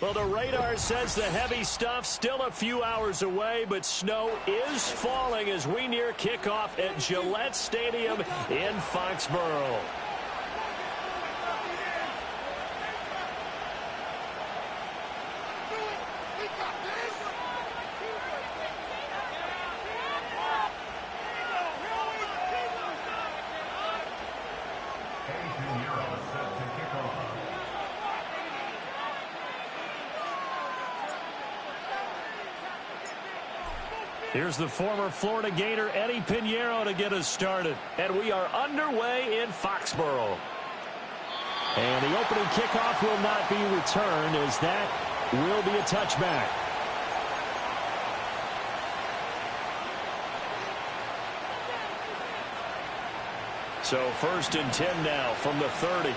Well, the radar says the heavy stuff still a few hours away, but snow is falling as we near kickoff at Gillette Stadium in Foxborough. Here's the former Florida Gator Eddie Pinheiro to get us started. And we are underway in Foxborough. And the opening kickoff will not be returned, as that will be a touchback. So 1st and 10 now from the 30.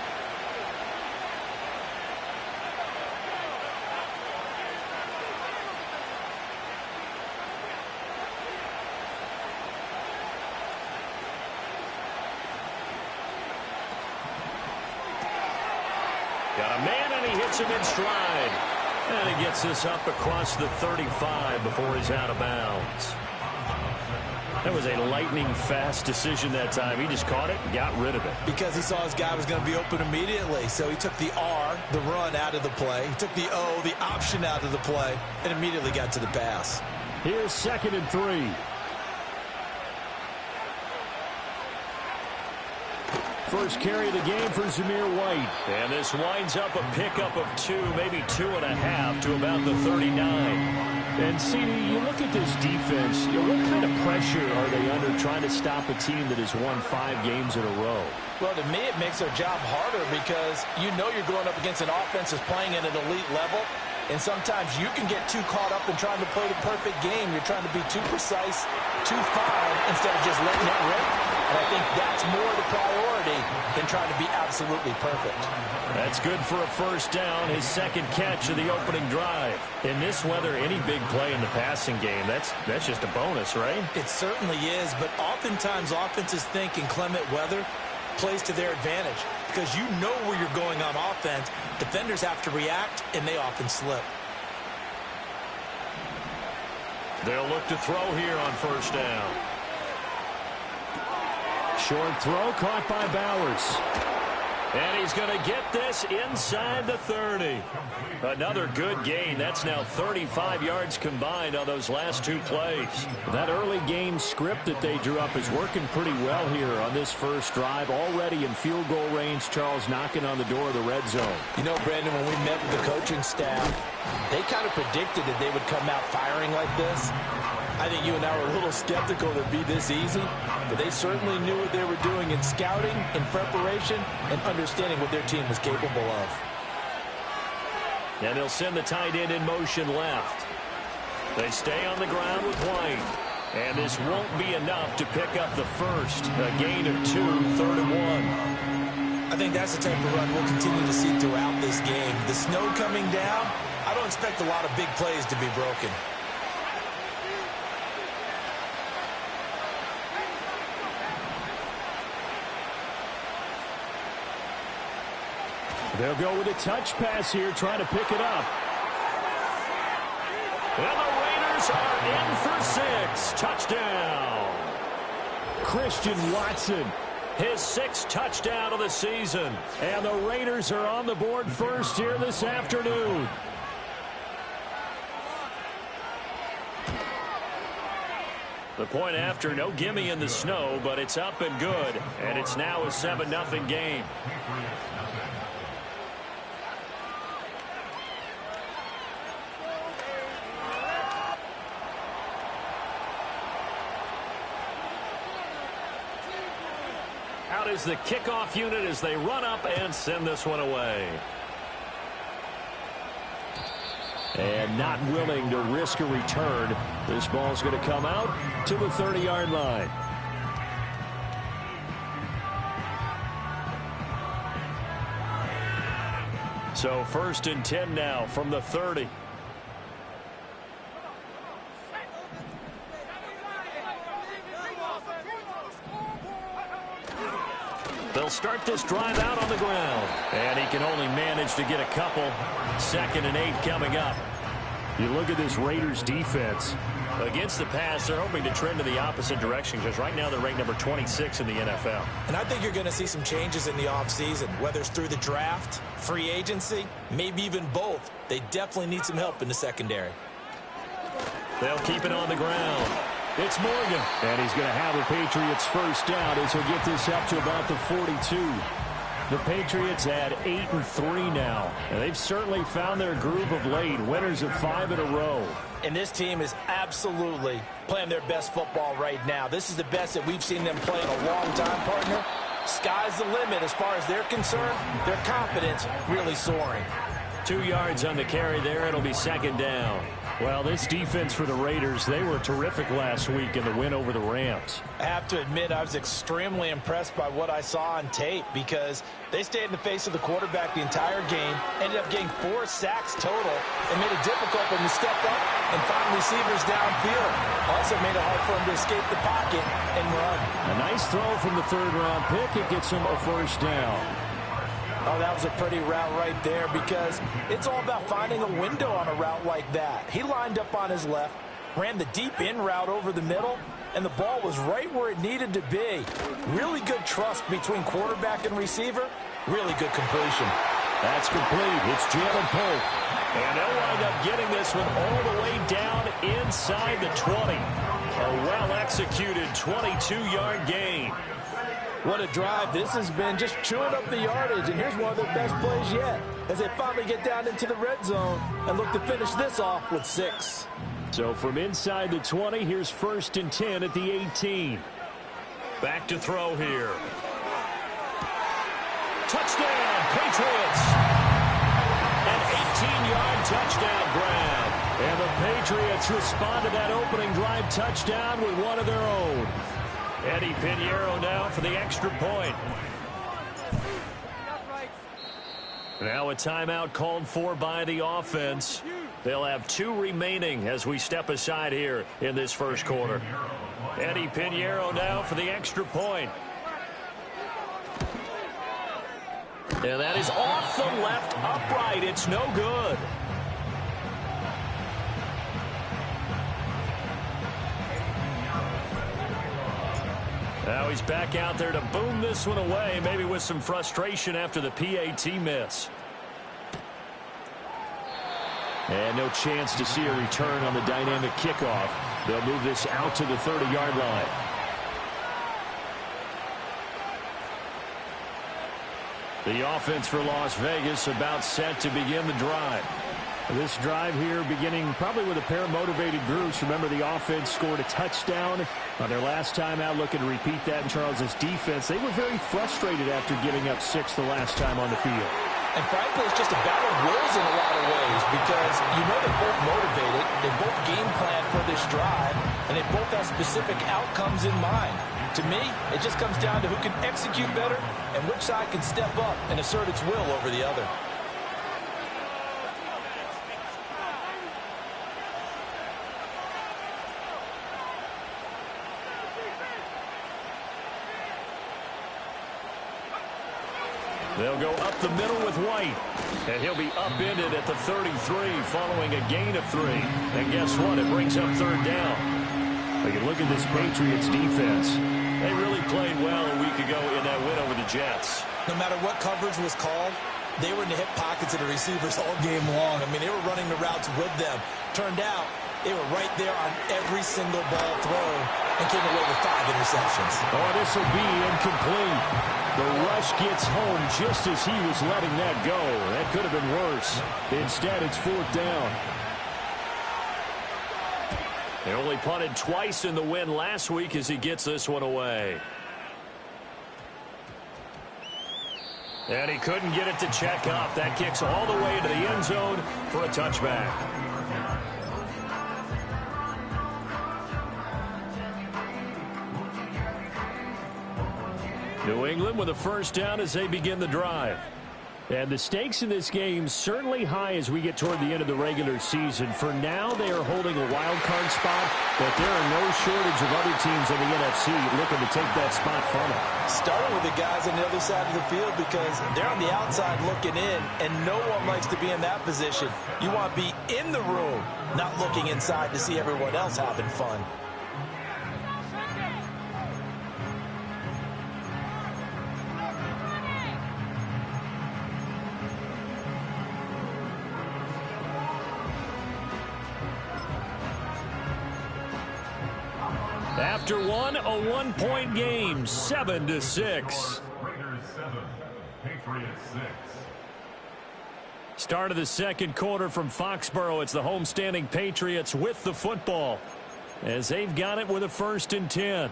Got a man, and he hits him in stride. And he gets this up across the 35 before he's out of bounds. That was a lightning-fast decision that time. He just caught it and got rid of it. Because he saw his guy was going to be open immediately. So he took the R, the run, out of the play. He took the O, the option, out of the play, and immediately got to the pass. Here's 2nd and 3. First carry of the game for Zamir White. And this winds up a pickup of 2, maybe 2.5 to about the 39. And, CD, you look at this defense, what kind of pressure are they under trying to stop a team that has won 5 games in a row? Well, to me, it makes their job harder because you know you're going up against an offense that's playing at an elite level. And sometimes you can get too caught up in trying to play the perfect game. You're trying to be too precise, too fine, instead of just letting it rip. And I think that's more the priority than trying to be absolutely perfect. That's good for a first down, his 2nd catch of the opening drive. In this weather, any big play in the passing game, that's just a bonus, right? It certainly is, but oftentimes offenses think inclement weather plays to their advantage because you know where you're going on offense. Defenders have to react, and they often slip. They'll look to throw here on first down. Short throw caught by Bowers. And he's going to get this inside the 30. Another good gain. That's now 35 yards combined on those last 2 plays. That early game script that they drew up is working pretty well here on this first drive. Already in field goal range, Charles, knocking on the door of the red zone. You know, Brandon, when we met with the coaching staff, they kind of predicted that they would come out firing like this. I think you and I were a little skeptical that it'd be this easy, but they certainly knew what they were doing in scouting, in preparation, and understanding what their team was capable of. And they'll send the tight end in motion left. They stay on the ground with White. And this won't be enough to pick up the first. A gain of 2, 3rd and 1. I think that's the type of run we'll continue to see throughout this game. The snow coming down, I don't expect a lot of big plays to be broken. They'll go with a touch pass here, trying to pick it up. And the Raiders are in for 6. Touchdown. Christian Watson, his 6th touchdown of the season. And the Raiders are on the board first here this afternoon. The point after, no gimme in the snow, but it's up and good. And it's now a 7-0 game. Out is the kickoff unit as they run up and send this one away. And not willing to risk a return. This ball's going to come out to the 30-yard line. So 1st and 10 now from the 30. They'll They'll start this drive out on the ground. And he can only manage to get a couple. 2nd and 8 coming up. You look at this Raiders defense. Against the pass, they're hoping to trend in the opposite direction because right now they're ranked number 26 in the NFL. And I think you're going to see some changes in the offseason, whether it's through the draft, free agency, maybe even both. They definitely need some help in the secondary. They'll keep it on the ground. It's Morgan. And he's going to have the Patriots first down as he'll get this up to about the 42. The Patriots at 8-3 now. And they've certainly found their groove of late. Winners of 5 in a row. And this team is absolutely playing their best football right now. This is the best that we've seen them play in a long time, partner. Sky's the limit as far as they're concerned. Their confidence really soaring. 2 yards on the carry there. It'll be 2nd down. Well, this defense for the Raiders, they were terrific last week in the win over the Rams. I have to admit, I was extremely impressed by what I saw on tape because they stayed in the face of the quarterback the entire game, ended up getting 4 sacks total, and made it difficult for them to step up and find receivers downfield. Also made it hard for them to escape the pocket and run. A nice throw from the 3rd-round pick. It gets them a first down. Oh, that was a pretty route right there because it's all about finding a window on a route like that. He lined up on his left, ran the deep in route over the middle, and the ball was right where it needed to be. Really good trust between quarterback and receiver. Really good completion. That's complete. It's Jalen Pope. And they'll wind up getting this one all the way down inside the 20. A well-executed 22-yard gain. What a drive this has been, just chewing up the yardage. And here's one of their best plays yet as they finally get down into the red zone and look to finish this off with 6. So from inside the 20, here's 1st and 10 at the 18. Back to throw here. Touchdown, Patriots. An 18-yard touchdown grab. And the Patriots respond to that opening drive touchdown with one of their own. Eddie Pinheiro now for the extra point. Now a timeout called for by the offense. They'll have 2 remaining as we step aside here in this first quarter. Eddie Pinheiro now for the extra point. And that is off the left upright. It's no good. Now he's back out there to boom this one away, maybe with some frustration after the PAT miss. And no chance to see a return on the dynamic kickoff. They'll move this out to the 30-yard line. The offense for Las Vegas about set to begin the drive. This drive here beginning probably with a pair of motivated groups. Remember, the offense scored a touchdown on their last time out, looking to repeat that in Charles's defense. They were very frustrated after giving up 6 the last time on the field. And frankly, it's just a battle of wills in a lot of ways because you know they're both motivated, they both game plan for this drive, and they both have specific outcomes in mind. To me, it just comes down to who can execute better and which side can step up and assert its will over the other. They'll go up the middle with White. And he'll be upended at the 33 following a gain of 3. And guess what? It brings up 3rd down. We can look at this Patriots defense. They really played well a week ago in that win over the Jets. No matter what coverage was called, they were in the hip pockets of the receivers all game long. I mean, they were running the routes with them. Turned out, they were right there on every single ball thrown and came away with 5 interceptions. Oh, this will be incomplete. The rush gets home just as he was letting that go. That could have been worse. Instead, it's 4th down. They only punted twice in the win last week as he gets this one away. And he couldn't get it to check up. That kicks all the way into the end zone for a touchback. New England with a first down as they begin the drive. And the stakes in this game certainly high as we get toward the end of the regular season. For now, they are holding a wild card spot, but there are no shortage of other teams in the NFC looking to take that spot from them. Starting with the guys on the other side of the field because they're on the outside looking in, and no one likes to be in that position. You want to be in the room, not looking inside to see everyone else having fun. After one, a one-point game, 7-6. Raiders 7, Patriots 6. Start of the second quarter from Foxborough. It's the homestanding Patriots with the football as they've got it with a 1st and 10.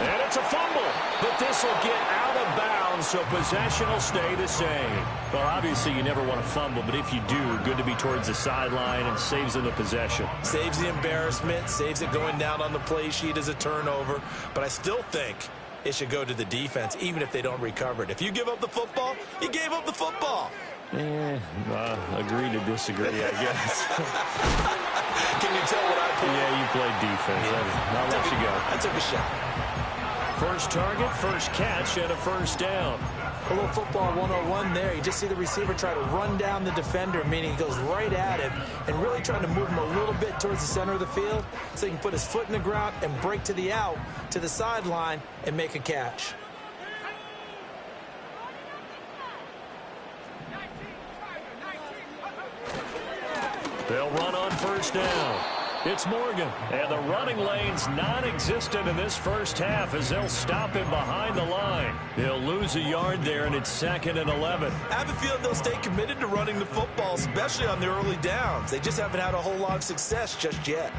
And it's a fumble, but this will get out of bounds, so possession will stay the same. Well, obviously you never want to fumble, but if you do, good to be towards the sideline and saves them the possession. Saves the embarrassment, saves it going down on the play sheet as a turnover, but I still think it should go to the defense, even if they don't recover it. If you give up the football, you gave up the football. Agree to disagree, I guess. Can you tell what I played? Yeah, you played defense. Yeah. I'll let you go. I took a shot. First target, first catch, and a 1st down. A little football 101 there. You just see the receiver try to run down the defender, meaning he goes right at him and really trying to move him a little bit towards the center of the field so he can put his foot in the ground and break to the out, to the sideline, and make a catch. They'll run on 1st down. It's Morgan, and the running lane's non-existent in this first half as they'll stop him behind the line. He'll lose a yard there, and it's 2nd and 11. I have a feeling they'll stay committed to running the football, especially on the early downs. They just haven't had a whole lot of success just yet.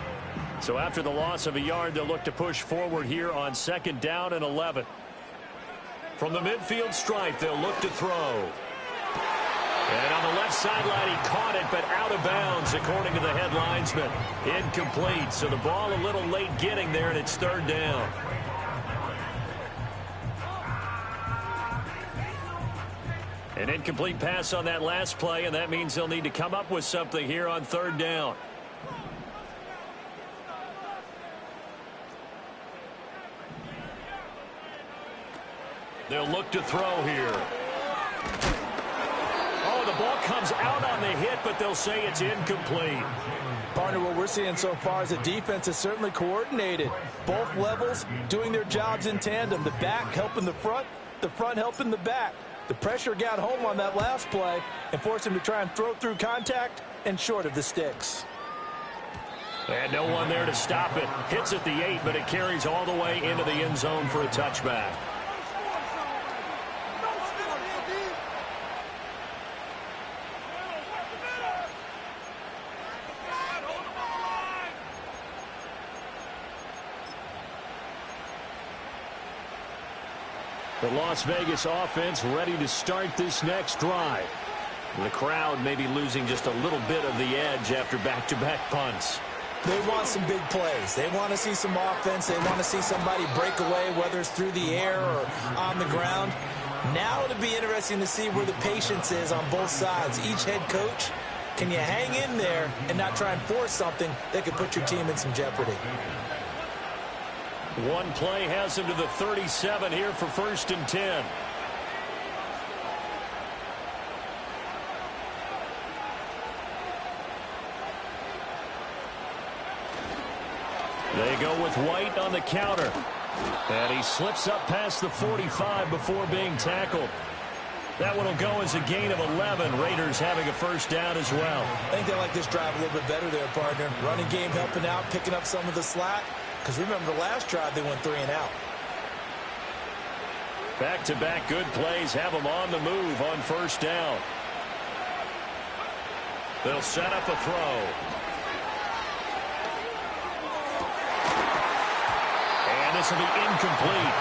So after the loss of a yard, they'll look to push forward here on 2nd down and 11. From the midfield stripe, they'll look to throw. And on the left sideline, he caught it, but out of bounds, according to the head linesman. Incomplete, so the ball a little late getting there, and it's 3rd down. An incomplete pass on that last play, and that means they'll need to come up with something here on 3rd down. They'll look to throw here. The ball comes out on the hit, but they'll say it's incomplete. Partner, what we're seeing so far is the defense is certainly coordinated. Both levels doing their jobs in tandem. The back helping the front helping the back. The pressure got home on that last play and forced him to try and throw through contact and short of the sticks. And no one there to stop it. Hits at the 8, but it carries all the way into the end zone for a touchback. The Las Vegas offense ready to start this next drive. The crowd may be losing just a little bit of the edge after back-to-back punts. They want some big plays. They want to see some offense. They want to see somebody break away, whether it's through the air or on the ground. Now it'll be interesting to see where the patience is on both sides. Each head coach, can you hang in there and not try and force something that could put your team in some jeopardy? One play has him to the 37 here for 1st and 10. They go with White on the counter. And he slips up past the 45 before being tackled. That one will go as a gain of 11. Raiders having a 1st down as well. I think they like this drive a little bit better there, partner. Running game helping out, picking up some of the slack. Because remember, the last drive they went 3 and out. Back-to-back good plays have them on the move on 1st down. They'll set up a throw. And this will be incomplete.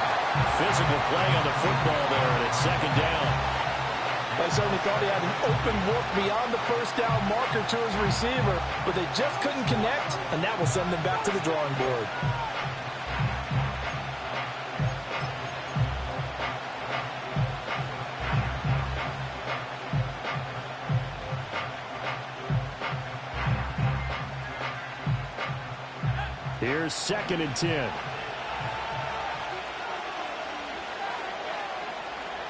Physical play on the football there, and it's second down. I certainly thought he had an open look beyond the first down marker to his receiver, but they just couldn't connect, and that will send them back to the drawing board. Here's 2nd and 10.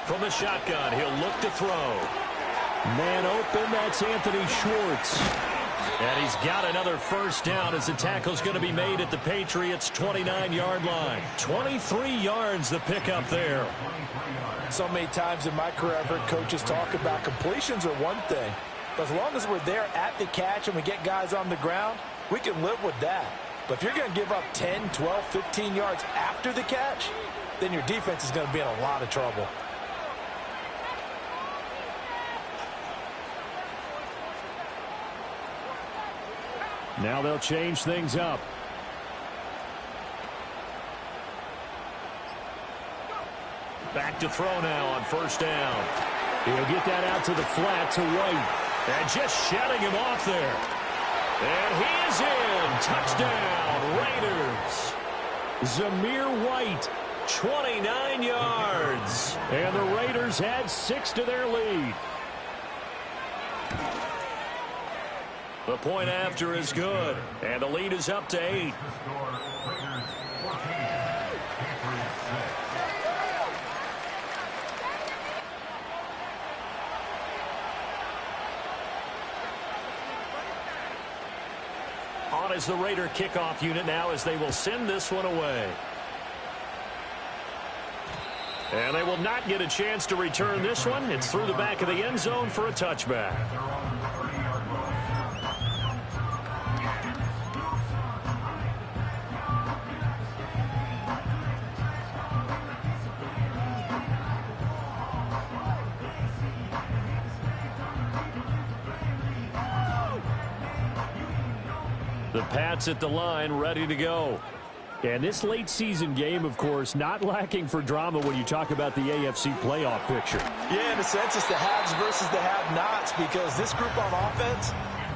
From the shotgun, he'll look to throw. Man open, that's Anthony Schwartz. And he's got another first down as the tackle's going to be made at the Patriots' 29-yard line. 23 yards the pickup there. So many times in my career, I've heard coaches talk about completions are one thing. But as long as we're there at the catch and we get guys on the ground, we can live with that. But if you're going to give up 10, 12, 15 yards after the catch, then your defense is going to be in a lot of trouble. Now they'll change things up. Back to throw now on first down. He'll get that out to the flat to White. And just shutting him off there. And he is in. Touchdown, Raiders. Zamir White. 29 yards. And the Raiders add 6 to their lead. The point after is good. And the lead is up to 8. On is the Raider kickoff unit now as they will send this one away. And they will not get a chance to return this one. It's through the back of the end zone for a touchback. The Pats at the line, ready to go. And this late season game, of course, not lacking for drama when you talk about the AFC playoff picture. Yeah, in a sense, it's the haves versus the have-nots, because this group on offense,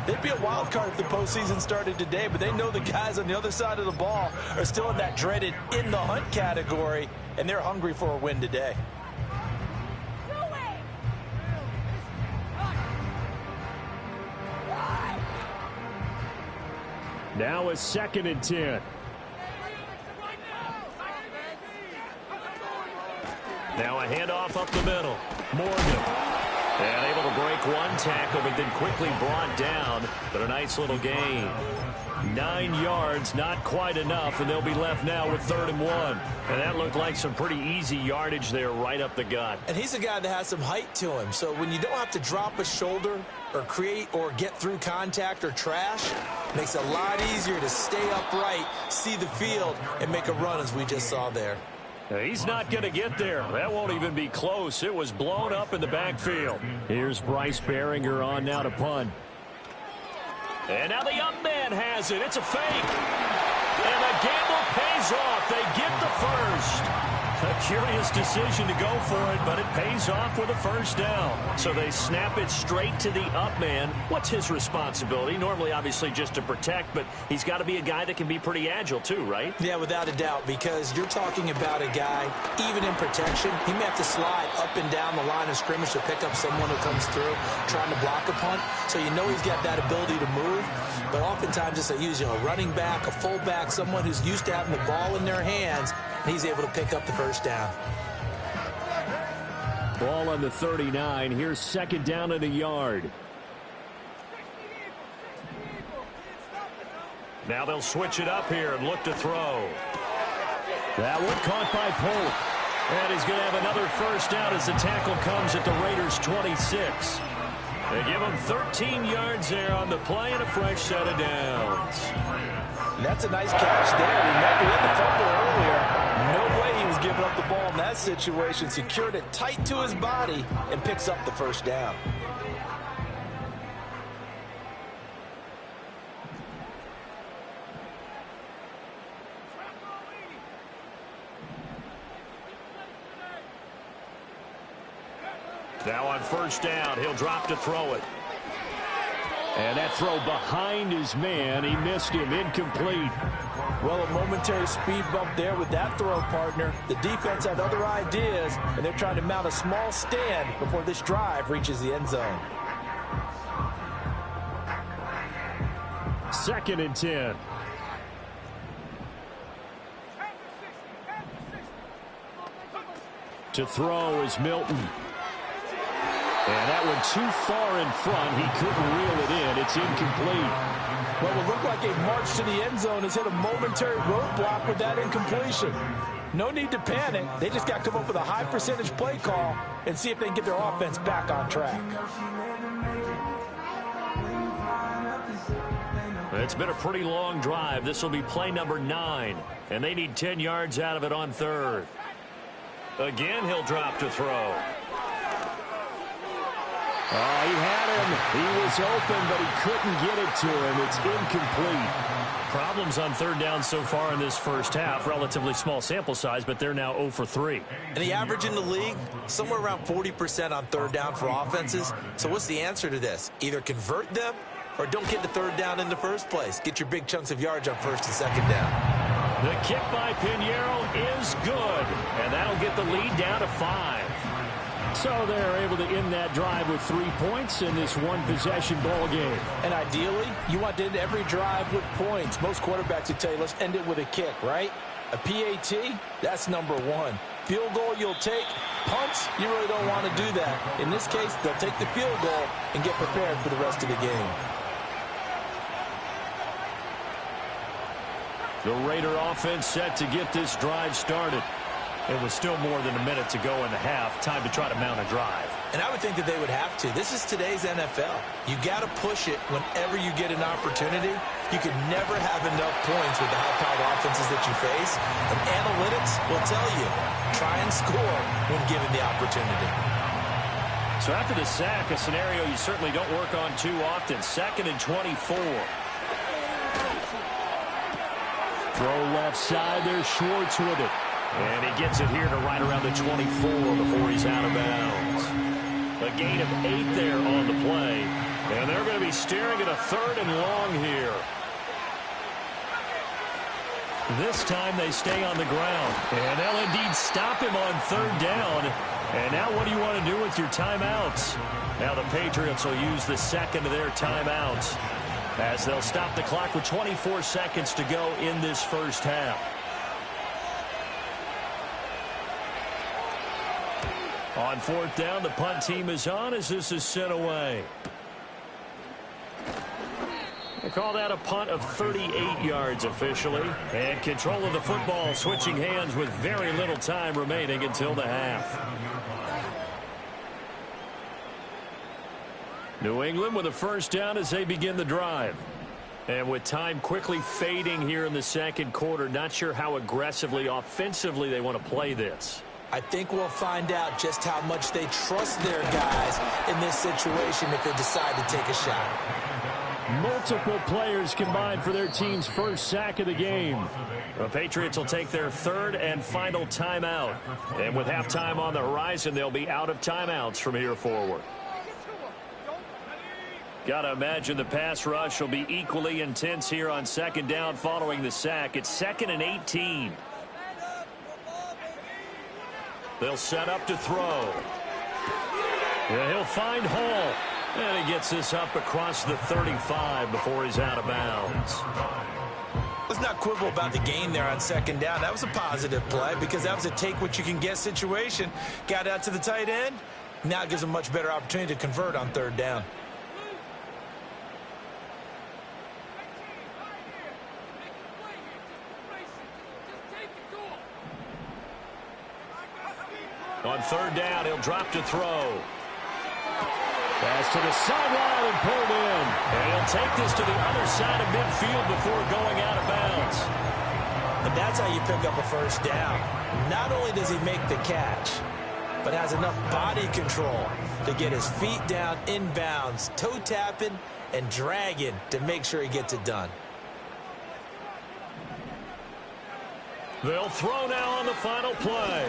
they'd be a wild card if the postseason started today, but they know the guys on the other side of the ball are still in that dreaded in-the-hunt category, and they're hungry for a win today. Now it's 2nd and 10. Now a handoff up the middle. Morgan. And able to break one tackle, but then quickly brought down. But a nice little gain. 9 yards, not quite enough, and they'll be left now with 3rd and 1. And that looked like some pretty easy yardage there right up the gut. And he's a guy that has some height to him, so when you don't have to drop a shoulder or create or get through contact or trash, it makes it a lot easier to stay upright, see the field, and make a run as we just saw there. He's not going to get there. That won't even be close. It was blown up in the backfield. Here's Bryce Behringer on now to punt. And now the up man has it. It's a fake. And the gamble pays off. They get the first. A curious decision to go for it, but it pays off with a first down. So they snap it straight to the up man. What's his responsibility? Normally, obviously, just to protect, but he's got to be a guy that can be pretty agile too, right? Yeah, without a doubt, because you're talking about a guy, even in protection, he may have to slide up and down the line of scrimmage to pick up someone who comes through trying to block a punt. So you know he's got that ability to move, but oftentimes it's a running back, a fullback, someone who's used to having the ball in their hands, and he's able to pick up the first down. Ball on the 39. Here's 2nd down and a yard. Now they'll switch it up here and look to throw. That one caught by Polk. And he's going to have another first down as the tackle comes at the Raiders' 26. They give him 13 yards there on the play and a fresh set of downs. And that's a nice catch there. Remember, he had the fumble earlier. No way he was giving up the ball in that situation. Secured it tight to his body and picks up the first down. Now on first down, he'll drop to throw it. And that throw behind his man, he missed him, incomplete. Well, a momentary speed bump there with that throw, partner. The defense had other ideas, and they're trying to mount a small stand before this drive reaches the end zone. 2nd and 10. To throw is Milton. And that one too far in front. He couldn't reel it in. It's incomplete. Well, it looked like a march to the end zone has hit a momentary roadblock with that incompletion. No need to panic. They just got to come up with a high percentage play call and see if they can get their offense back on track. It's been a pretty long drive. This will be play number 9. And they need 10 yards out of it on 3rd. Again, he'll drop to throw. Oh, he had him. He was open, but he couldn't get it to him. It's incomplete. Problems on 3rd down so far in this first half. Relatively small sample size, but they're now 0 for 3. And the average in the league, somewhere around 40% on 3rd down for offenses. So what's the answer to this? Either convert them or don't get the 3rd down in the first place. Get your big chunks of yards on 1st and 2nd down. The kick by Pinheiro is good, and that'll get the lead down to 5. So they're able to end that drive with 3 points in this one-possession ball game. And ideally, you want to end every drive with points. Most quarterbacks would tell you, let's end it with a kick, right? A PAT, that's number 1. Field goal you'll take. Punts, you really don't want to do that. In this case, they'll take the field goal and get prepared for the rest of the game. The Raider offense set to get this drive started. It was still more than a minute to go in the half. Time to try to mount a drive. And I would think that they would have to. This is today's NFL. You got to push it whenever you get an opportunity. You can never have enough points with the high-powered offenses that you face. And analytics will tell you, try and score when given the opportunity. So after the sack, a scenario you certainly don't work on too often. 2nd and 24. Throw left side. There's Schwartz with it. And he gets it here to right around the 24 before he's out of bounds. A gain of 8 there on the play. And they're going to be staring at a 3rd and long here. This time they stay on the ground. And they'll indeed stop him on 3rd down. And now what do you want to do with your timeouts? Now the Patriots will use the 2nd of their timeouts, as they'll stop the clock with 24 seconds to go in this first half. On 4th down, the punt team is on as this is sent away. They call that a punt of 38 yards officially. And control of the football switching hands with very little time remaining until the half. New England with a first down as they begin the drive. And with time quickly fading here in the 2nd quarter, not sure how aggressively, offensively they want to play this. I think we'll find out just how much they trust their guys in this situation if they decide to take a shot. Multiple players combined for their team's first sack of the game. The Patriots will take their 3rd and final timeout. And with halftime on the horizon, they'll be out of timeouts from here forward. Got to imagine the pass rush will be equally intense here on 2nd down following the sack. It's 2nd and 18. They'll set up to throw. Yeah, he'll find Hall. And he gets this up across the 35 before he's out of bounds. Let's not quibble about the gain there on 2nd down. That was a positive play because that was a take-what-you-can-get situation. Got out to the tight end. Now it gives them a much better opportunity to convert on 3rd down. On 3rd down, he'll drop to throw. Pass to the sideline and pulled in. And he'll take this to the other side of midfield before going out of bounds. And that's how you pick up a first down. Not only does he make the catch, but has enough body control to get his feet down inbounds, toe tapping and dragging to make sure he gets it done. They'll throw now on the final play.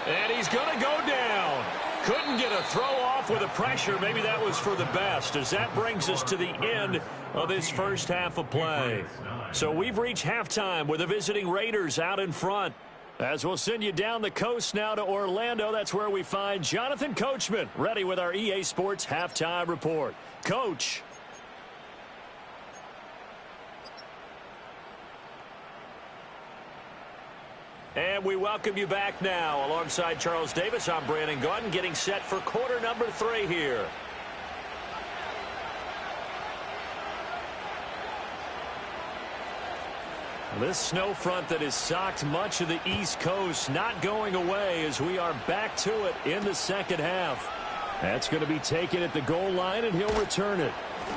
And he's going to go down. Couldn't get a throw off with the pressure. Maybe that was for the best, as that brings us to the end of this first half of play. So we've reached halftime with the visiting Raiders out in front. As we'll send you down the coast now to Orlando, that's where we find Jonathan Coachman, ready with our EA Sports Halftime Report. Coach. And we welcome you back now. Alongside Charles Davis, I'm Brandon Gaudin, getting set for quarter number 3 here. This snow front that has socked much of the East Coast not going away as we are back to it in the second half. That's going to be taken at the goal line, and he'll return it.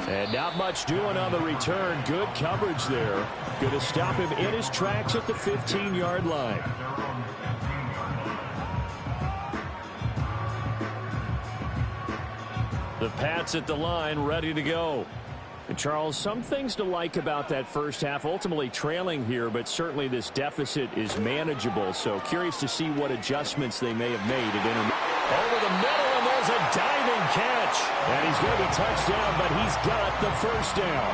And not much doing on the return. Good coverage there. Going to stop him in his tracks at the 15-yard line. The Pats at the line, ready to go. And Charles, some things to like about that first half. Ultimately trailing here, but certainly this deficit is manageable. So curious to see what adjustments they may have made. Over the middle, and there's a diving catch. And he's going to be touchdown, but he's got the first down.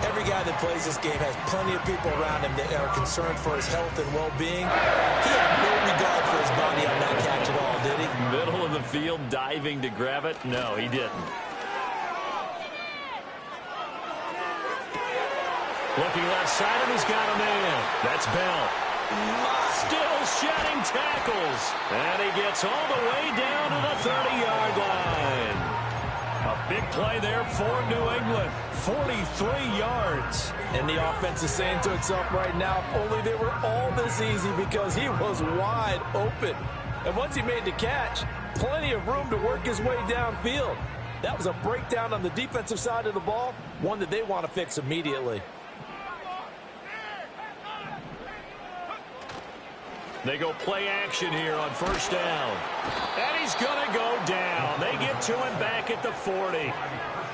Every guy that plays this game has plenty of people around him that are concerned for his health and well-being. He had no regard for his body on that catch at all, did he? Middle of the field, diving to grab it? No, he didn't. Looking left side, and he's got a man. That's Bell. Still shedding tackles. And he gets all the way down to the 30-yard line. A big play there for New England. 43 yards. And the offense is saying to itself right now, if only they were all this easy, because he was wide open. And once he made the catch, plenty of room to work his way downfield. That was a breakdown on the defensive side of the ball, one that they want to fix immediately. They go play action here on first down. And he's going to go down. They get to him back at the 40.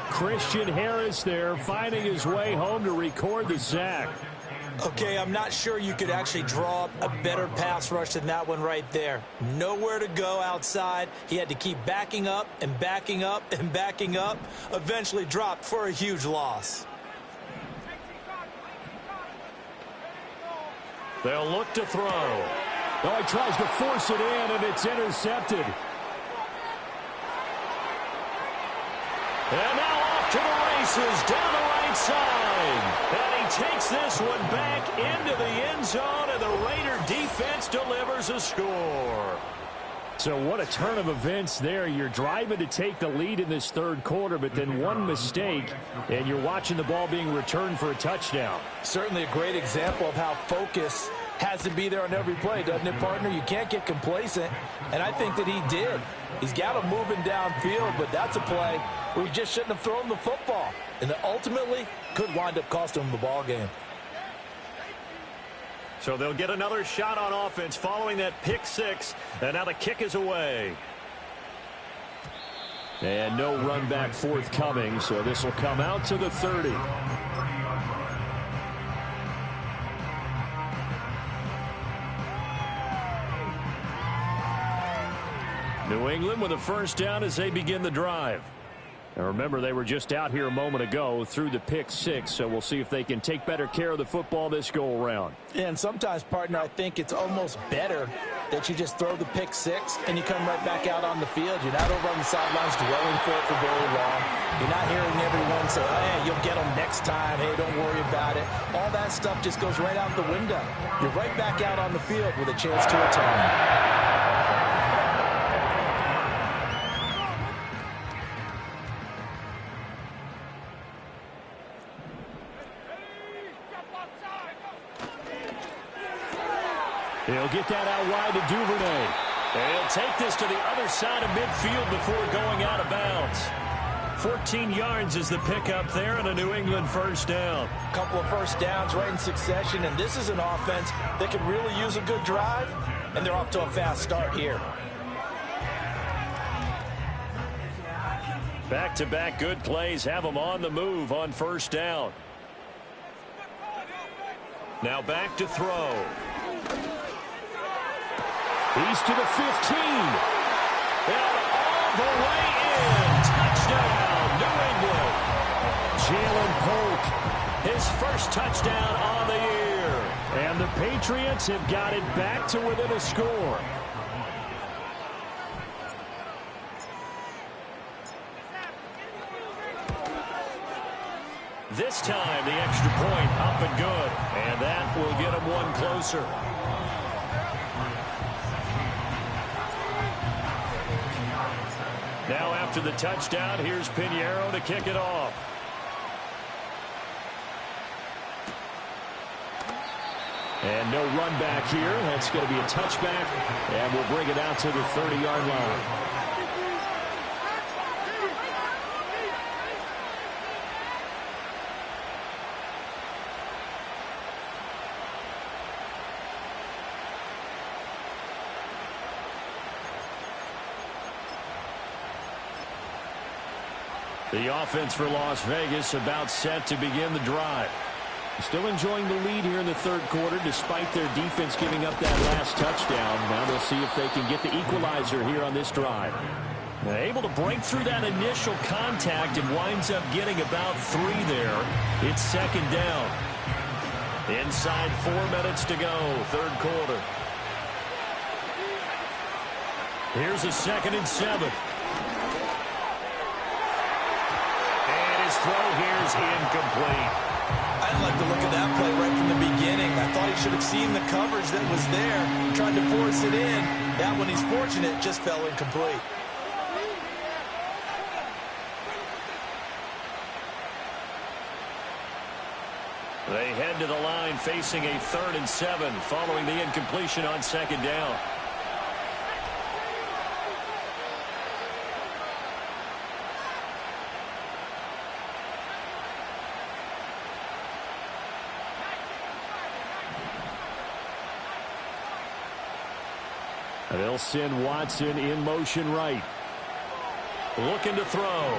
Christian Harris there finding his way home to record the sack. Okay, I'm not sure you could actually draw up a better pass rush than that one right there. Nowhere to go outside. He had to keep backing up and backing up and backing up. Eventually dropped for a huge loss. They'll look to throw. Oh, he tries to force it in, and it's intercepted. And now off to the races down the right side. And he takes this one back into the end zone, and the Raider defense delivers a score. So what a turn of events there. You're driving to take the lead in this third quarter, but then one mistake, and you're watching the ball being returned for a touchdown. Certainly a great example of how focus has to be there on every play, doesn't it, partner? You can't get complacent, and I think that he did. He's got him moving downfield, but that's a play where he just shouldn't have thrown the football, and that ultimately could wind up costing him the ball game. So they'll get another shot on offense following that pick six, and now the kick is away. And no run back forthcoming, so this will come out to the 30. New England with a first down as they begin the drive. And remember, they were just out here a moment ago through the pick six, so we'll see if they can take better care of the football this go around. And sometimes, partner, I think it's almost better that you just throw the pick six and you come right back out on the field. You're not over on the sidelines dwelling for it for very long. You're not hearing everyone say, oh, hey, you'll get them next time. Hey, don't worry about it. All that stuff just goes right out the window. You're right back out on the field with a chance to atone. He'll get that out wide to Duvernay. He'll take this to the other side of midfield before going out of bounds. 14 yards is the pickup there and a New England first down. A couple of first downs right in succession, and this is an offense that can really use a good drive, and they're off to a fast start here. Back-to-back good plays have them on the move on first down. Now back to throw. He's to the 15. And all the way in. Touchdown, New England. Jalen Polk, his first touchdown on the year. And the Patriots have got it back to within a score. This time, the extra point up and good. And that will get him one closer. Now after the touchdown, here's Pinheiro to kick it off. And no run back here. That's going to be a touchback. And we'll bring it out to the 30-yard line. The offense for Las Vegas about set to begin the drive. Still enjoying the lead here in the third quarter despite their defense giving up that last touchdown. Now they'll see if they can get the equalizer here on this drive. Able to break through that initial contact and winds up getting about 3 there. It's second down. Inside 4 minutes to go, third quarter. Here's a 2nd and 7. His throw here is incomplete. I didn't like the look of that play right from the beginning. I thought he should have seen the coverage that was there, tried to force it in. That one, he's fortunate, just fell incomplete. They head to the line facing a 3rd and 7 following the incompletion on second down. They'll send Watson in motion right. Looking to throw.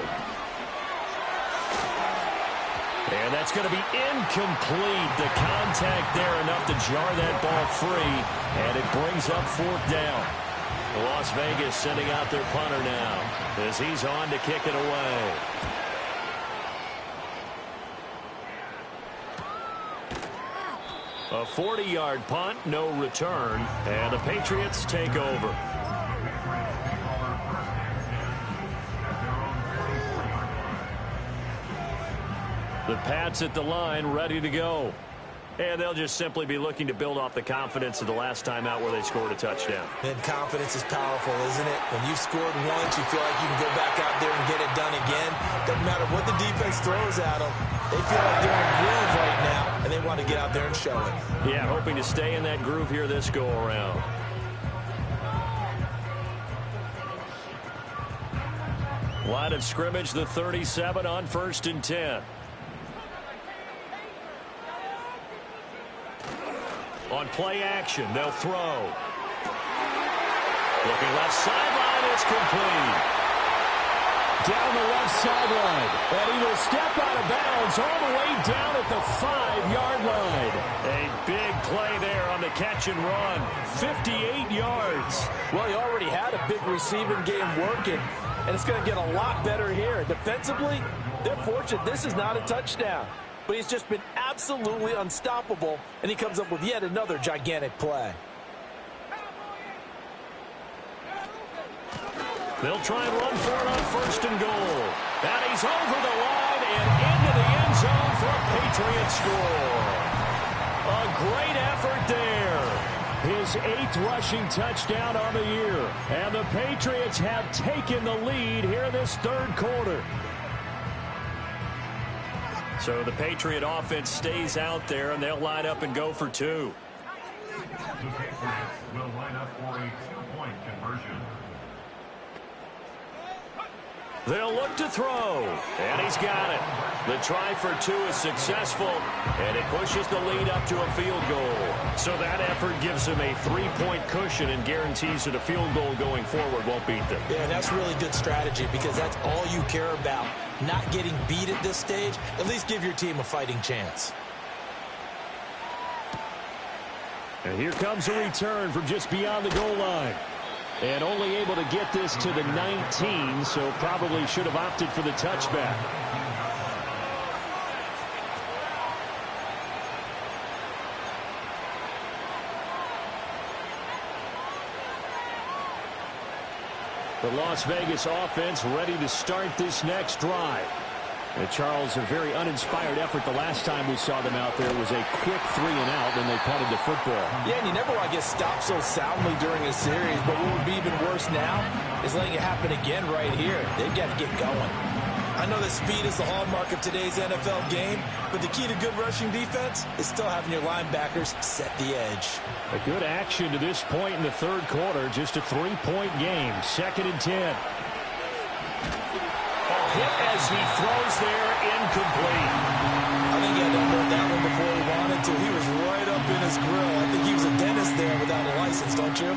And that's going to be incomplete. The contact there enough to jar that ball free. And it brings up 4th down. Las Vegas sending out their punter now as he's on to kick it away. A 40-yard punt, no return, and the Patriots take over. The Pats at the line, ready to go. And they'll just simply be looking to build off the confidence of the last time out where they scored a touchdown. And confidence is powerful, isn't it? When you've scored once, you feel like you can go back out there and get it done again. Doesn't matter what the defense throws at them. They feel like they're in groove right now, and they want to get out there and show it. Yeah, hoping to stay in that groove here this go-around. Line of scrimmage, the 37 on 1st and 10. On play action, they'll throw. Looking left sideline, it's complete. Down the left sideline, and he will step out of bounds all the way down at the 5-yard line. A big play there on the catch and run. 58 yards. Well, he already had a big receiving game working, and it's going to get a lot better here. Defensively, they're fortunate this is not a touchdown. But he's just been absolutely unstoppable, and he comes up with yet another gigantic play. They'll try and run for it on 1st and goal. And he's over the line and into the end zone for a Patriot score. A great effort there. His 8th rushing touchdown on the year. And the Patriots have taken the lead here in this third quarter. So the Patriot offense stays out there, and they'll line up and go for 2. The Patriots will line up for a 2-point conversion. They'll look to throw, and he's got it. The try for 2 is successful, and it pushes the lead up to a field goal. So that effort gives him a 3-point cushion and guarantees that a field goal going forward won't beat them. Yeah, that's really good strategy because that's all you care about. Not getting beat at this stage, at least give your team a fighting chance. And here comes a return from just beyond the goal line. And only able to get this to the 19, so probably should have opted for the touchback. The Las Vegas offense ready to start this next drive. And Charles, a very uninspired effort the last time we saw them out there was a quick 3-and-out, and they punted the football. Yeah, and you never want to get stopped so soundly during a series, but what would be even worse now is letting it happen again right here. They've got to get going. I know that speed is the hallmark of today's NFL game, but the key to good rushing defense is still having your linebackers set the edge. A good action to this point in the third quarter. Just a 3-point game. 2nd and 10. Hit as he throws there, incomplete. I think he had to unload that one before he wanted to. He was right up in his grill. I think he was a dentist there without a license, don't you?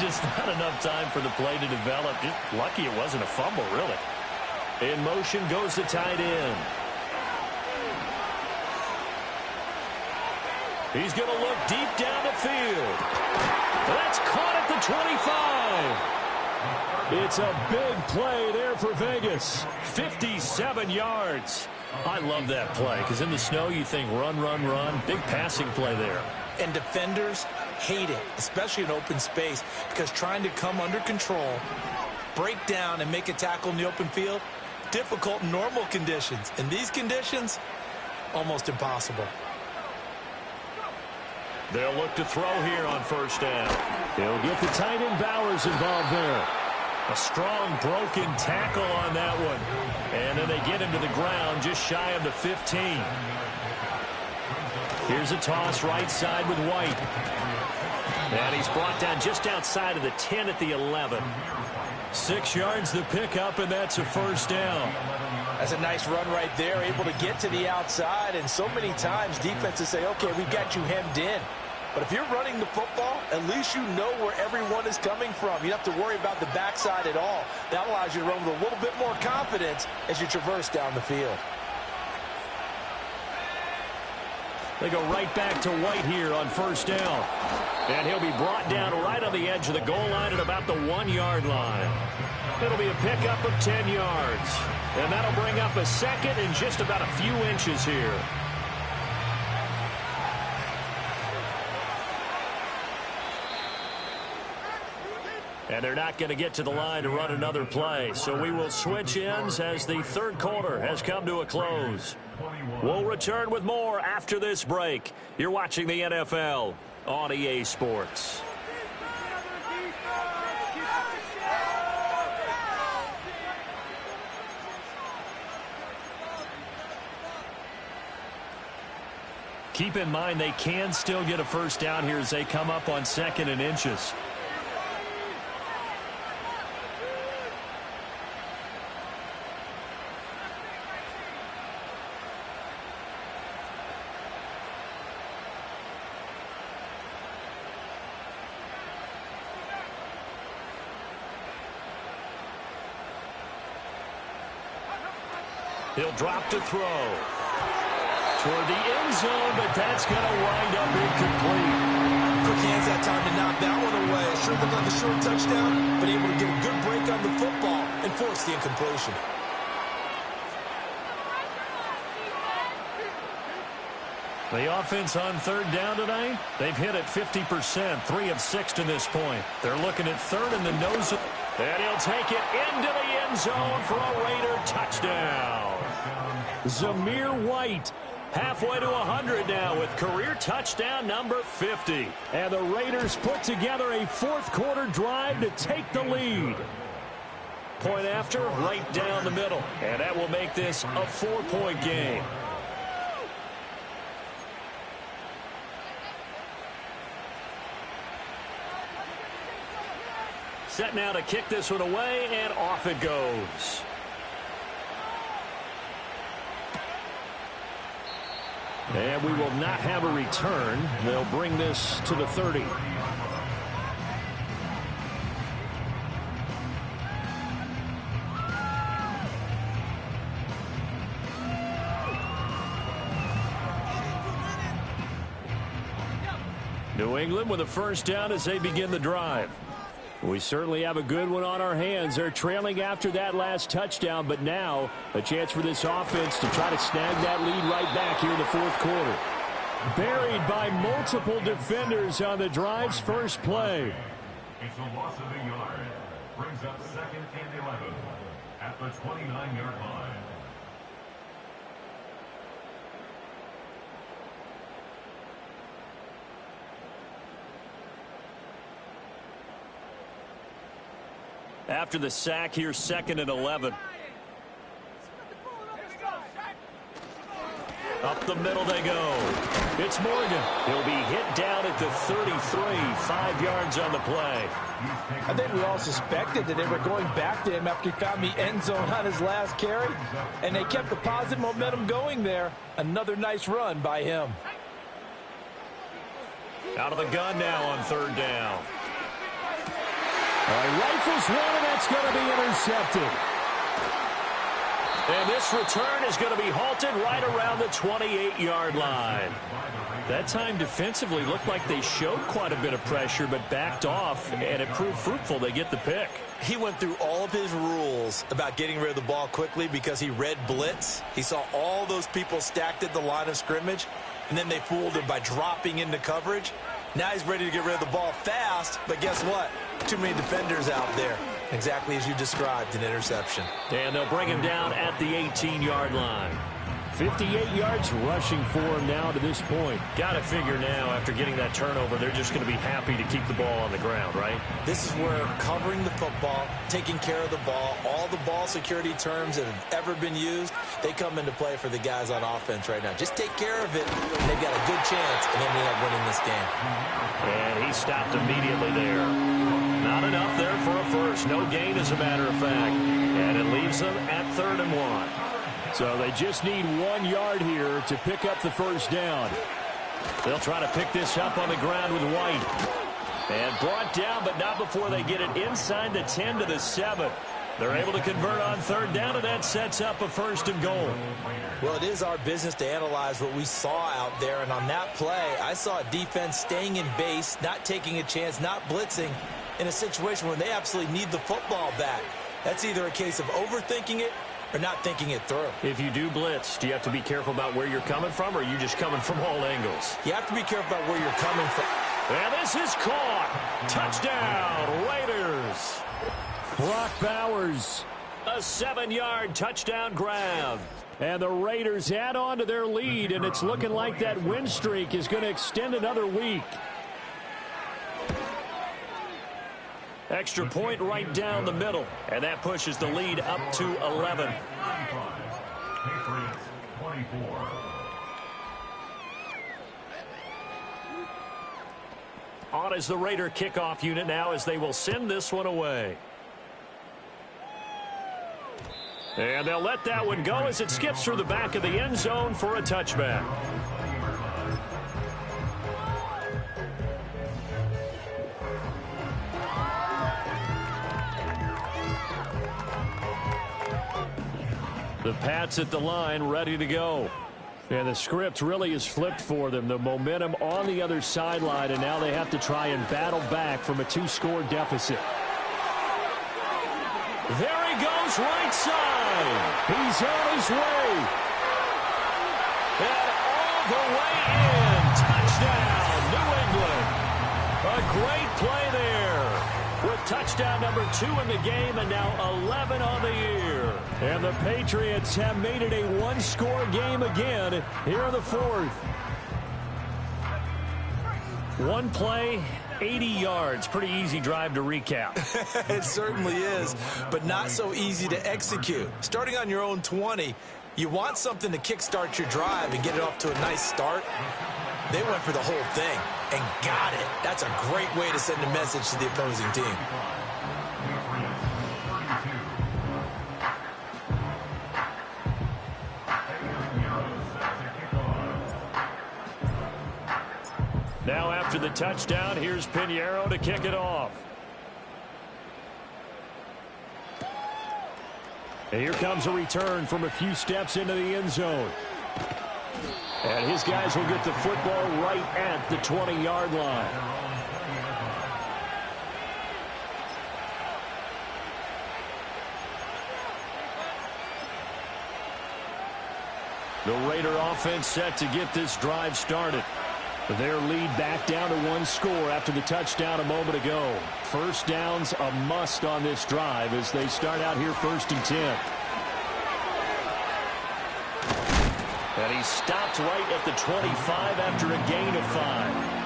Just not enough time for the play to develop. Just lucky it wasn't a fumble, really. In motion goes the tight end. He's going to look deep down the field. That's caught at the 25. It's a big play there for Vegas. 57 yards. I love that play because in the snow you think run, run, run. Big passing play there. And defenders hate it, especially in open space, because trying to come under control, break down, and make a tackle in the open field, difficult in normal conditions. In these conditions, almost impossible. They'll look to throw here on first down. They'll get the tight end Bowers involved there. A strong broken tackle on that one. And then they get him to the ground just shy of the 15. Here's a toss right side with White. And he's brought down just outside of the 10 at the 11. 6 yards the pickup, and that's a first down. That's a nice run right there, able to get to the outside. And so many times defenses say, okay, we've got you hemmed in. But if you're running the football, at least you know where everyone is coming from. You don't have to worry about the backside at all. That allows you to run with a little bit more confidence as you traverse down the field. They go right back to White here on first down. And he'll be brought down right on the edge of the goal line at about the 1-yard line. It'll be a pickup of 10 yards. And that'll bring up a second and just about a few inches here. And they're not going to get to the line to run another play. So we will switch ends as the third quarter has come to a close. We'll return with more after this break. You're watching the NFL on EA Sports. Keep in mind they can still get a first down here as they come up on 2nd and inches. He'll drop to throw. Toward the end zone, but that's going to wind up incomplete. Quick hands that time to knock that one away. Sure looked like a short touchdown, but able to get a good break on the football and force the incompletion. The offense on third down tonight, they've hit it 50%, 3 of 6 to this point. They're looking at third in the nose. And he'll take it into the end zone for a Raider touchdown. Zamir White halfway to 100 now with career touchdown number 50. And the Raiders put together a fourth quarter drive to take the lead. Point after, right down the middle. And that will make this a 4-point game. Set now to kick this one away, and off it goes. And we will not have a return. They'll bring this to the 30. New England with a first down as they begin the drive. We certainly have a good one on our hands. They're trailing after that last touchdown, but now a chance for this offense to try to snag that lead right back here in the fourth quarter. Buried by multiple defenders on the drive's first play. It's a loss of a yard. Brings up 2nd and 11 at the 29-yard line. After the sack, here's 2nd and 11. Up the middle they go. It's Morgan. He'll be hit down at the 33, 5 yards on the play. I think we all suspected that they were going back to him after he found the end zone on his last carry, and they kept the positive momentum going there. Another nice run by him. Out of the gun now on 3rd down. All right, rifles one, and that's going to be intercepted. And this return is going to be halted right around the 28-yard line. That time defensively looked like they showed quite a bit of pressure but backed off, and it proved fruitful. They get the pick. He went through all of his rules about getting rid of the ball quickly because he read blitz. He saw all those people stacked at the line of scrimmage, and then they fooled him by dropping into coverage. Now he's ready to get rid of the ball fast, but guess what? Too many defenders out there. Exactly as you described, an interception. And they'll bring him down at the 18-yard line. 58 yards rushing for him now to this point. Got to figure now, after getting that turnover, they're just going to be happy to keep the ball on the ground, right? This is where covering the football, taking care of the ball, all the ball security terms that have ever been used, they come into play for the guys on offense right now. Just take care of it, and they've got a good chance of ending up winning this game. And he stopped immediately there. Not enough there for a first. No gain, as a matter of fact. And it leaves them at 3rd and 1. So they just need 1 yard here to pick up the first down. They'll try to pick this up on the ground with White. And brought down, but not before they get it inside the 10 to the 7. They're able to convert on 3rd down, and that sets up a 1st and goal. Well, it is our business to analyze what we saw out there. And on that play, I saw a defense staying in base, not taking a chance, not blitzing in a situation where they absolutely need the football back. That's either a case of overthinking it or not thinking it through. If you do blitz, do you have to be careful about where you're coming from, or are you just coming from all angles? You have to be careful about where you're coming from. And this is caught. Touchdown, Raiders. Brock Bowers. A 7-yard touchdown grab. And the Raiders add on to their lead, and it's looking like that win streak is going to extend another week. Extra point right down the middle, and that pushes the lead up to 11. Patriots 24. On is the Raider kickoff unit now as they will send this one away. And they'll let that one go as it skips through the back of the end zone for a touchback. The Pats at the line, ready to go. And the script really is flipped for them. The momentum on the other sideline, and now they have to try and battle back from a 2-score deficit. There he goes, right side. He's on his way. And all the way in. Touchdown, New England. A great play there. With touchdown number 2 in the game, and now 11 on the year. And the Patriots have made it a 1-score game again here in the 4th. One play, 80 yards. Pretty easy drive to recap. It certainly is, but not so easy to execute. Starting on your own 20, you want something to kickstart your drive and get it off to a nice start. They went for the whole thing and got it. That's a great way to send a message to the opposing team. Now after the touchdown, here's Pinheiro to kick it off. And here comes a return from a few steps into the end zone. And his guys will get the football right at the 20-yard line. The Raider offense set to get this drive started. Their lead back down to one score after the touchdown a moment ago. First down's a must on this drive as they start out here 1st and 10. And he stopped right at the 25 after a gain of 5.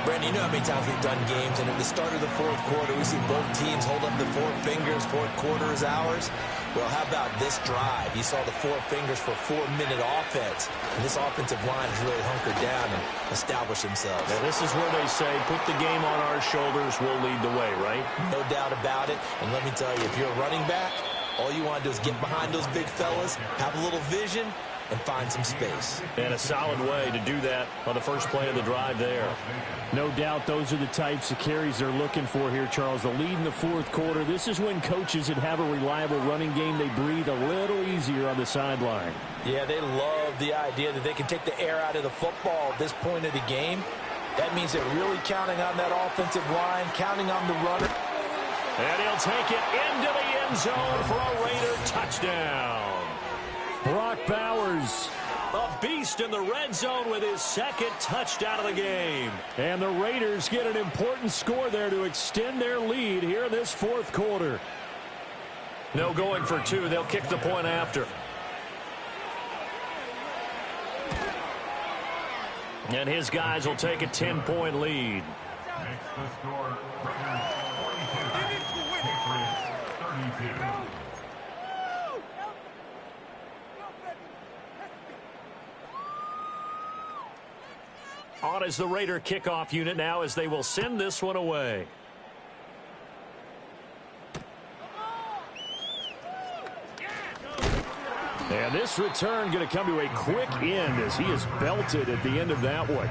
Brandon, you know how many times we've done games, and at the start of the 4th quarter, we see both teams hold up the 4 fingers, 4th quarter is ours. Well, how about this drive? You saw the 4 fingers for 4-minute offense, and this offensive line has really hunkered down and established themselves. And this is where they say, put the game on our shoulders, we'll lead the way, right? No doubt about it, and let me tell you, if you're a running back, all you want to do is get behind those big fellas, have a little vision, and find some space. And a solid way to do that on the first play of the drive there. No doubt those are the types of carries they're looking for here, Charles. The lead in the 4th quarter. This is when coaches that have a reliable running game, they breathe a little easier on the sideline. Yeah, they love the idea that they can take the air out of the football at this point of the game. That means they're really counting on that offensive line, counting on the runner. And he'll take it into the end zone for a Raider touchdown. Brock Bowers, a beast in the red zone with his 2nd touchdown of the game. And the Raiders get an important score there to extend their lead here in this 4th quarter. No going for 2. They'll kick the point after. And his guys will take a 10-point lead. Makes the score Raiders 42, Patriots 32. On is the Raider kickoff unit now as they will send this one away. And this return going to come to a quick end as he is belted at the end of that one.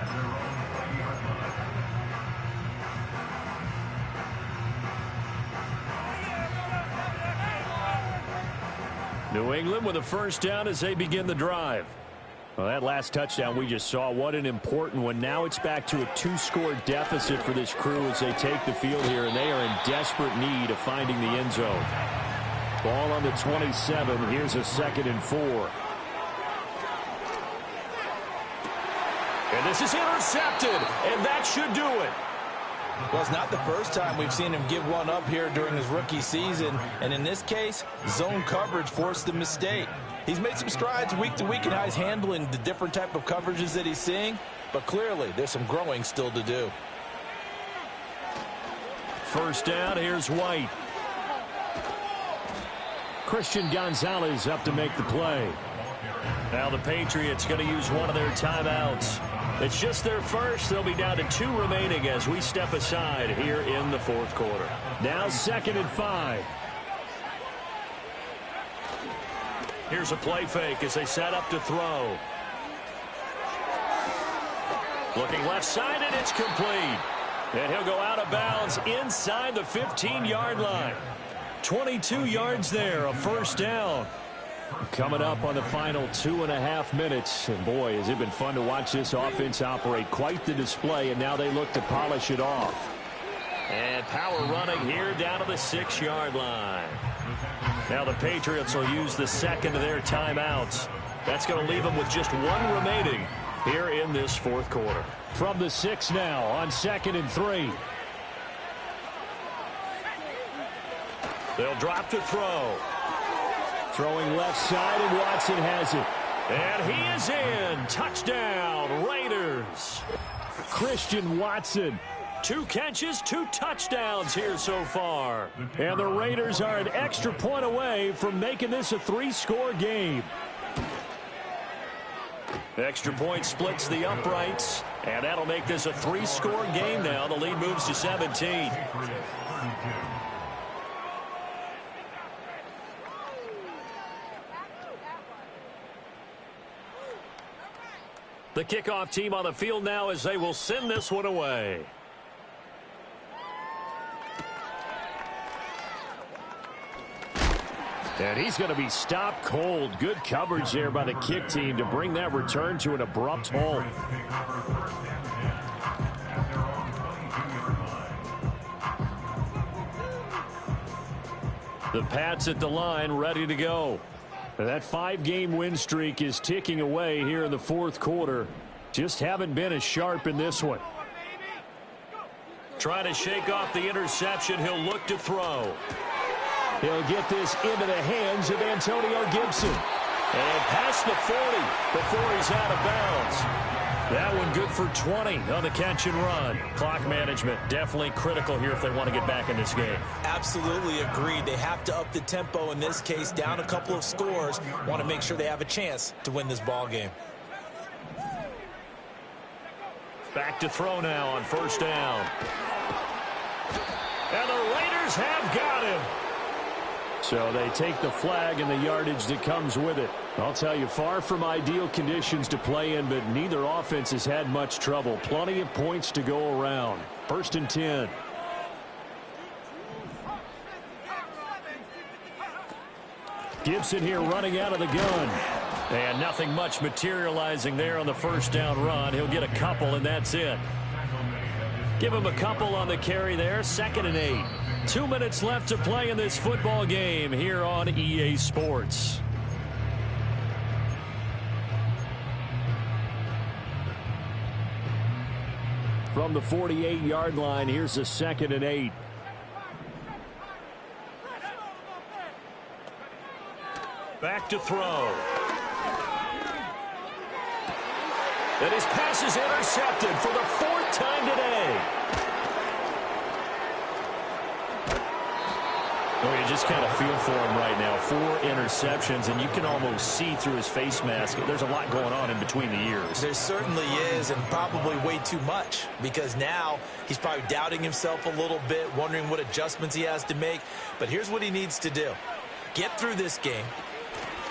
New England with a first down as they begin the drive. Well, that last touchdown we just saw, what an important one. Now it's back to a 2-score deficit for this crew as they take the field here, and they are in desperate need of finding the end zone. Ball on the 27. Here's a 2nd and 4. And this is intercepted, and that should do it. Well, it's not the first time we've seen him give one up here during his rookie season, and in this case, zone coverage forced the mistake. He's made some strides week to week in how he's handling the different type of coverages that he's seeing, but clearly there's some growing still to do. First down, here's White. Christian Gonzalez up to make the play. Now the Patriots going to use one of their timeouts. It's just their first. They'll be down to 2 remaining as we step aside here in the 4th quarter. Now 2nd and 5. Here's a play fake as they set up to throw. Looking left side, and it's complete. And he'll go out of bounds inside the 15-yard line. 22 yards there, a first down. Coming up on the final 2.5 minutes. And boy, has it been fun to watch this offense operate. Quite the display, and now they look to polish it off. And power running here down to the 6-yard line. Now the Patriots will use the 2nd of their timeouts. That's going to leave them with just 1 remaining here in this 4th quarter. From the 6 now on 2nd and 3. They'll drop to throw. Throwing left side, and Watson has it. And he is in. Touchdown, Raiders. Christian Watson. 2 catches, 2 touchdowns here so far. And the Raiders are an extra point away from making this a 3-score game. Extra point splits the uprights, and that'll make this a 3-score game now. The lead moves to 17. The kickoff team on the field now as they will send this one away. And he's going to be stopped cold. Good coverage there by the kick team to bring that return to an abrupt halt. The Pats at the line, ready to go. That 5-game win streak is ticking away here in the fourth quarter. Just haven't been as sharp in this one. Trying to shake off the interception. He'll look to throw. He'll get this into the hands of Antonio Gibson. And past the 40 before he's out of bounds. That one good for 20 on the catch and run. Clock management definitely critical here if they want to get back in this game. Absolutely agreed. They have to up the tempo in this case, down a couple of scores. Want to make sure they have a chance to win this ball game. Back to throw now on first down. And the Raiders have got him. So they take the flag and the yardage that comes with it. I'll tell you, far from ideal conditions to play in, but neither offense has had much trouble. Plenty of points to go around. 1st and 10. Gibson here running out of the gun. And nothing much materializing there on the first down run. He'll get a couple, and that's it. Give him a couple on the carry there. 2nd and 8. 2 minutes left to play in this football game here on EA Sports. From the 48-yard line, here's a 2nd and 8. Back to throw. And his pass is intercepted for the 4th time today. Oh, you just kind of feel for him right now. 4 interceptions, and you can almost see through his face mask. There's a lot going on in between the ears. There certainly is, and probably way too much, because now he's probably doubting himself a little bit, wondering what adjustments he has to make. But here's what he needs to do. Get through this game.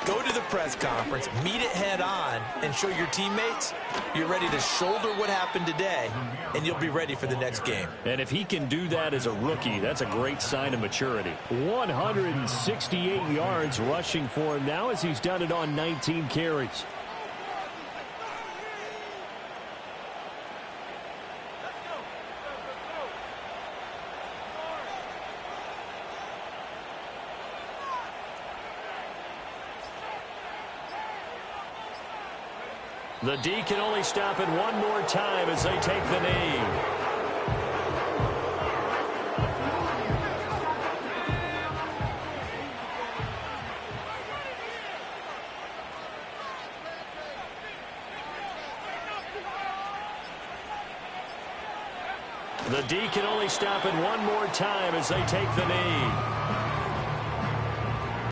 Go to the press conference, meet it head on, and show your teammates you're ready to shoulder what happened today, and you'll be ready for the next game. And if he can do that as a rookie, that's a great sign of maturity. 168 yards rushing for him now as he's done it on 19 carries. The D can only stop it one more time as they take the knee. The D can only stop it one more time as they take the knee.